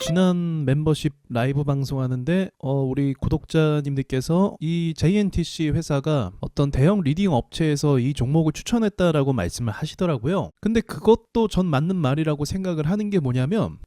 지난 멤버십 라이브 방송하는데 우리 구독자님들께서 이 JNTC 회사가 어떤 대형 리딩 업체에서 이 종목을 추천했다라고 말씀을 하시더라고요. 근데 그것도 전 맞는 말이라고 생각을 하는 게 뭐냐면,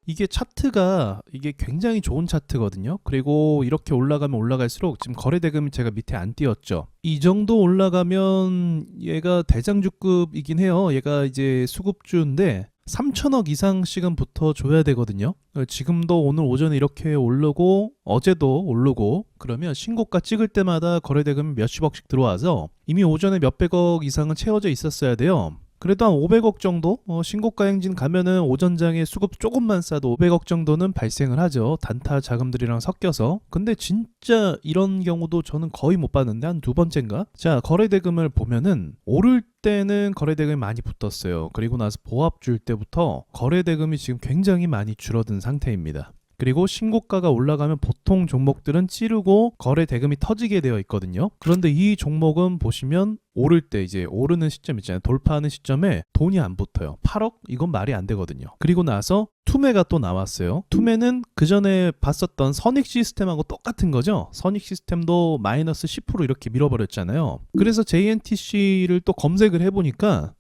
이게 차트가 이게 굉장히 좋은 차트거든요. 그리고 이렇게 올라가면 올라갈수록 지금 거래대금이 제가 밑에 안 띄었죠. 이 정도 올라가면 얘가 대장주급이긴 해요. 얘가 이제 수급주인데 3천억 이상씩은 붙어줘야 되거든요. 지금도 오늘 오전에 이렇게 오르고 어제도 오르고 그러면 신고가 찍을 때마다 거래대금이 몇십억씩 들어와서 이미 오전에 몇백억 이상은 채워져 있었어야 돼요. 그래도 한 500억 정도 신고가 행진 가면은 오전장에 수급 조금만 싸도 500억 정도는 발생을 하죠. 단타 자금들이랑 섞여서. 근데 진짜 이런 경우도 저는 거의 못 봤는데 한 두 번째인가? 자, 거래대금을 보면은 오를 때는 거래대금이 많이 붙었어요. 그리고 나서 보합 줄 때부터 거래대금이 지금 굉장히 많이 줄어든 상태입니다. 그리고 신고가가 올라가면 보통 종목들은 찌르고 거래 대금이 터지게 되어 있거든요. 그런데 이 종목은 보시면 오를 때 이제 오르는 시점 있잖아요. 돌파하는 시점에 돈이 안 붙어요. 8억? 이건 말이 안 되거든요. 그리고 나서 투매가 또 나왔어요. 투매는 그 전에 봤었던 선익 시스템하고 똑같은 거죠. 선익 시스템도 마이너스 10% 이렇게 밀어버렸잖아요. 그래서 JNTC를 또 검색을 해보니까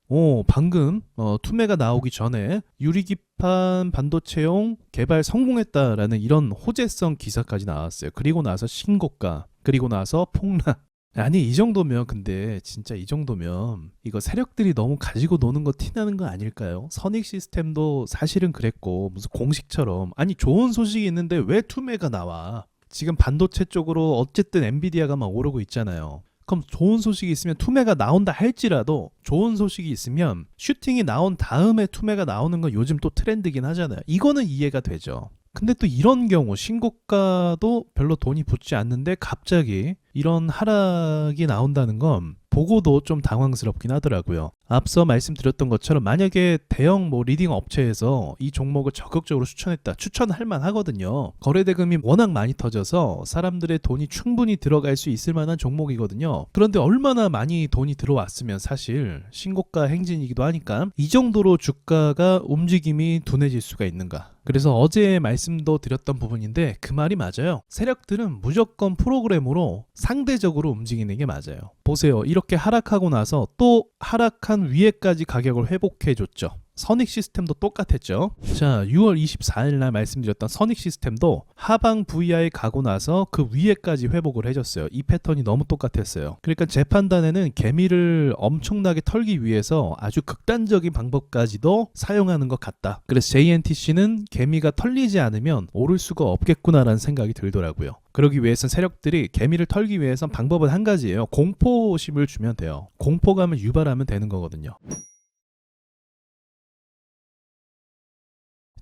방금 투매가 나오기 전에 유리기판 반도체용 개발 성공했다라는 이런 호재성 기사까지 나왔어요. 그리고 나서 신고가, 그리고 나서 폭락. 아니, 이 정도면, 근데 진짜 이 정도면 이거 세력들이 너무 가지고 노는 거 티나는 거 아닐까요? 선익 시스템도 사실은 그랬고 무슨 공식처럼, 아니 좋은 소식이 있는데 왜 투매가 나와? 지금 반도체 쪽으로 어쨌든 엔비디아가 막 오르고 있잖아요. 그럼 좋은 소식이 있으면 투매가 나온다 할지라도, 좋은 소식이 있으면 슈팅이 나온 다음에 투매가 나오는 건 요즘 또 트렌드긴 하잖아요. 이거는 이해가 되죠. 근데 또 이런 경우 신고가도 별로 돈이 붙지 않는데 갑자기 이런 하락이 나온다는 건 보고도 좀 당황스럽긴 하더라고요. 앞서 말씀드렸던 것처럼 만약에 대형 리딩 업체에서 이 종목을 적극적으로 추천했다, 추천할 만하거든요. 거래대금이 워낙 많이 터져서 사람들의 돈이 충분히 들어갈 수 있을 만한 종목이거든요. 그런데 얼마나 많이 돈이 들어왔으면 사실 신고가 행진이기도 하니까 이 정도로 주가가 움직임이 둔해질 수가 있는가. 그래서 어제 말씀도 드렸던 부분인데 그 말이 맞아요. 세력들은 무조건 프로그램으로 상대적으로 움직이는 게 맞아요. 보세요. 이렇게 하락하고 나서 또 하락한 위에까지 가격을 회복해줬죠. 선익 시스템도 똑같았죠. 자, 6월 24일 날 말씀드렸던 선익 시스템도 하방 VI 가고 나서 그 위에까지 회복을 해줬어요. 이 패턴이 너무 똑같았어요. 그러니까 제 판단에는 개미를 엄청나게 털기 위해서 아주 극단적인 방법까지도 사용하는 것 같다. 그래서 JNTC는 개미가 털리지 않으면 오를 수가 없겠구나라는 생각이 들더라고요. 그러기 위해선 세력들이 개미를 털기 위해선 방법은 한 가지예요. 공포심을 주면 돼요. 공포감을 유발하면 되는 거거든요.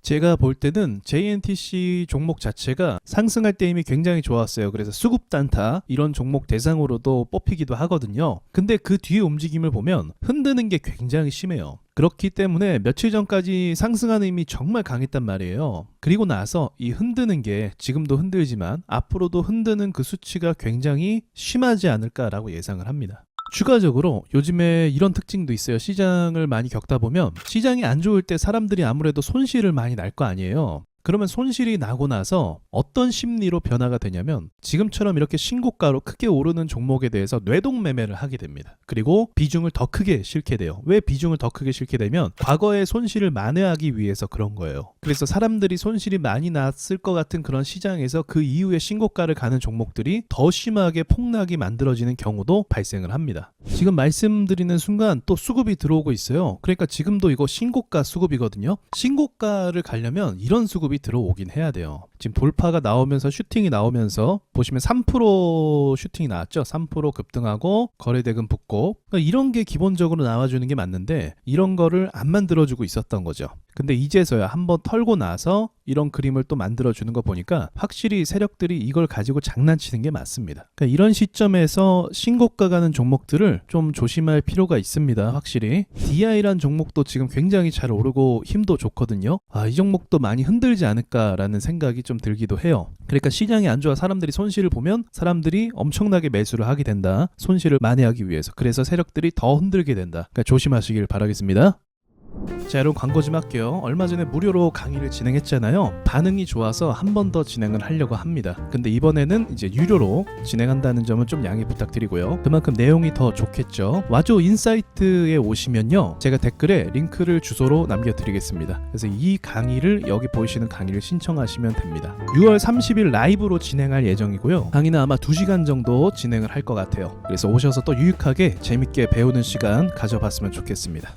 제가 볼 때는 JNTC 종목 자체가 상승할 때 이미 굉장히 좋았어요. 그래서 수급 단타 이런 종목 대상으로도 뽑히기도 하거든요. 근데 그 뒤에 움직임을 보면 흔드는 게 굉장히 심해요. 그렇기 때문에 며칠 전까지 상승하는 힘이 정말 강했단 말이에요. 그리고 나서 이 흔드는 게 지금도 흔들지만 앞으로도 흔드는 그 수치가 굉장히 심하지 않을까라고 예상을 합니다. 추가적으로 요즘에 이런 특징도 있어요. 시장을 많이 겪다 보면 시장이 안 좋을 때 사람들이 아무래도 손실을 많이 날 거 아니에요. 그러면 손실이 나고 나서 어떤 심리로 변화가 되냐면 지금처럼 이렇게 신고가로 크게 오르는 종목에 대해서 뇌동 매매를 하게 됩니다. 그리고 비중을 더 크게 싣게 돼요. 왜 비중을 더 크게 싣게 되면 과거의 손실을 만회하기 위해서 그런 거예요. 그래서 사람들이 손실이 많이 났을 것 같은 그런 시장에서 그 이후에 신고가를 가는 종목들이 더 심하게 폭락이 만들어지는 경우도 발생을 합니다. 지금 말씀드리는 순간 또 수급이 들어오고 있어요. 그러니까 지금도 이거 신고가 수급이거든요. 신고가를 가려면 이런 수급이 들어오긴 해야 돼요. 지금 돌파가 나오면서 슈팅이 나오면서 보시면 3% 슈팅이 나왔죠. 3% 급등하고 거래대금 붙고, 그러니까 이런 게 기본적으로 나와주는 게 맞는데 이런 거를 안 만들어주고 있었던 거죠. 근데 이제서야 한번 털고 나서 이런 그림을 또 만들어주는 거 보니까 확실히 세력들이 이걸 가지고 장난치는 게 맞습니다. 그러니까 이런 시점에서 신고가 가는 종목들을 좀 조심할 필요가 있습니다. 확실히 DI란 종목도 지금 굉장히 잘 오르고 힘도 좋거든요. 이 종목도 많이 흔들지 않을까라는 생각이 좀 들기도 해요. 그러니까 시장이 안 좋아 사람들이 손실을 보면 사람들이 엄청나게 매수를 하게 된다. 손실을 만회하기 위해서. 그래서 세력들이 더 흔들게 된다. 그러니까 조심하시길 바라겠습니다. 자, 여러분 광고 좀 할게요. 얼마 전에 무료로 강의를 진행했잖아요. 반응이 좋아서 한 번 더 진행을 하려고 합니다. 근데 이번에는 이제 유료로 진행한다는 점은 좀 양해 부탁드리고요. 그만큼 내용이 더 좋겠죠. 와조 인사이트에 오시면요, 제가 댓글에 링크를 주소로 남겨드리겠습니다. 그래서 이 강의를 여기 보이시는 강의를 신청하시면 됩니다. 6월 30일 라이브로 진행할 예정이고요. 강의는 아마 2시간 정도 진행을 할 것 같아요. 그래서 오셔서 또 유익하게 재밌게 배우는 시간 가져봤으면 좋겠습니다.